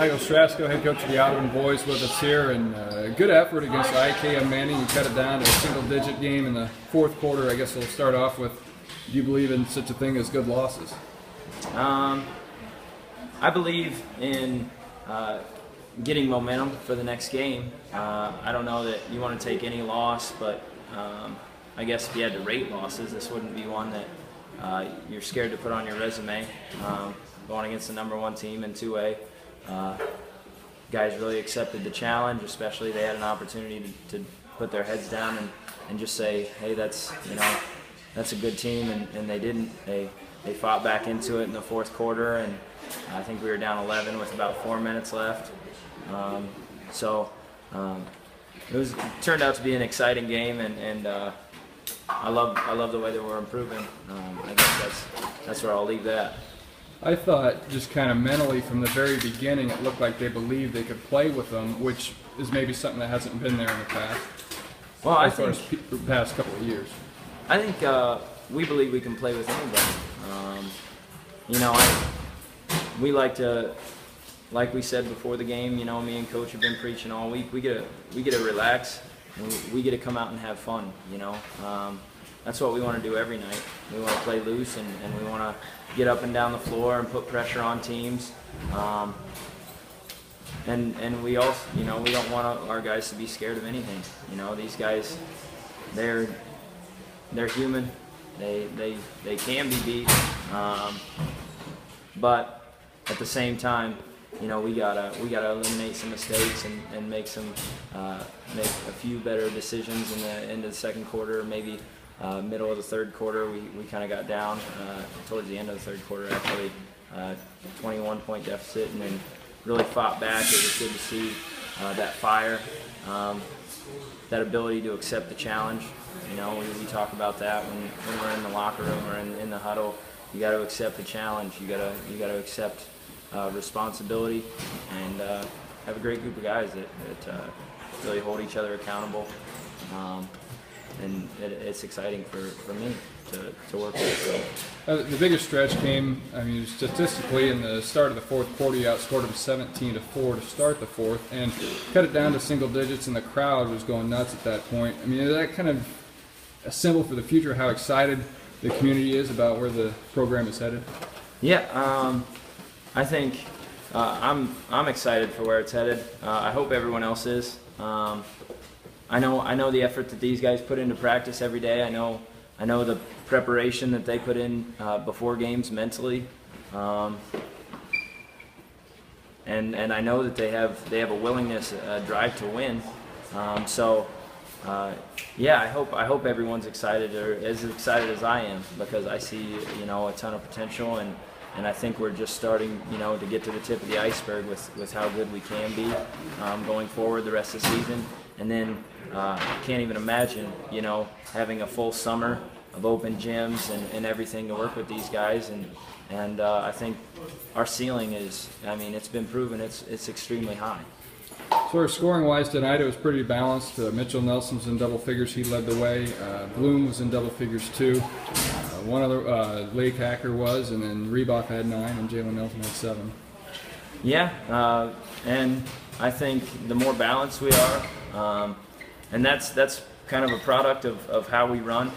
Michael Strasko, head coach of the Audubon boys, with us here, and good effort against IKM Manning. You cut it down to a single-digit game in the fourth quarter. I guess we'll start off with, do you believe in such a thing as good losses? I believe in getting momentum for the next game. I don't know that you want to take any loss, but I guess if you had to rate losses, this wouldn't be one that you're scared to put on your resume. Going against the #1 team in 2A. Guys really accepted the challenge, especially they had an opportunity to put their heads down and just say, hey, that's a good team, and they didn't. They fought back into it in the fourth quarter, and I think we were down 11 with about 4 minutes left. It turned out to be an exciting game, and I love the way that we're improving. I guess that's where I'll leave that. I thought just kind of mentally from the very beginning it looked like they believed they could play with them, which is maybe something that hasn't been there in the past. Well, as far as the past couple of years. I think we believe we can play with anybody. We like to, like we said before the game, me and Coach have been preaching all week. We get to relax, and we get to come out and have fun. That's what we want to do every night. We want to play loose, and we want to get up and down the floor and put pressure on teams. And we also, we don't want our guys to be scared of anything. These guys, they're human. They can be beat, but at the same time, we gotta eliminate some mistakes and make a few better decisions in the end of the second quarter, maybe. Middle of the third quarter, we kind of got down towards the end of the third quarter, actually, 21-point deficit, and then really fought back. It was good to see that fire, that ability to accept the challenge. We talk about that when we're in the locker room or in the huddle. You got to accept the challenge. You got to accept responsibility, and have a great group of guys that really hold each other accountable. And it's exciting for me to work with. So. The biggest stretch came, statistically, in the start of the fourth quarter. You outscored them 17-4 to start the fourth, and cut it down to single digits, and the crowd was going nuts at that point. Is that kind of a symbol for the future, how excited the community is about where the program is headed? Yeah, I think I'm excited for where it's headed. I hope everyone else is. I know the effort that these guys put into practice every day. I know the preparation that they put in before games mentally, and I know that they have a willingness, a drive to win. I hope everyone's excited, or as excited as I am, because I see a ton of potential, and I think we're just starting to get to the tip of the iceberg with how good we can be going forward the rest of the season. And then I can't even imagine, having a full summer of open gyms and everything to work with these guys. And I think our ceiling is, it's been proven, it's extremely high. So scoring-wise tonight, it was pretty balanced. Mitchell Nelson's in double figures. He led the way. Bloom was in double figures too. One other, Lake Hacker was, and then Reebok had 9, and Jalen Nelson had 7. Yeah, and I think the more balanced we are, and that's kind of a product of how we run.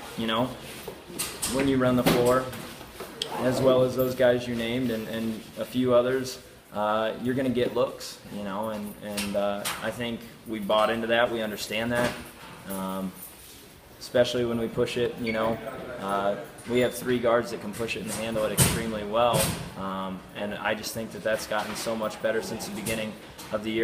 When you run the floor, as well as those guys you named and a few others, you're going to get looks. And I think we bought into that. We understand that, especially when we push it. We have 3 guards that can push it and handle it extremely well, and I just think that that's gotten so much better since the beginning of the year.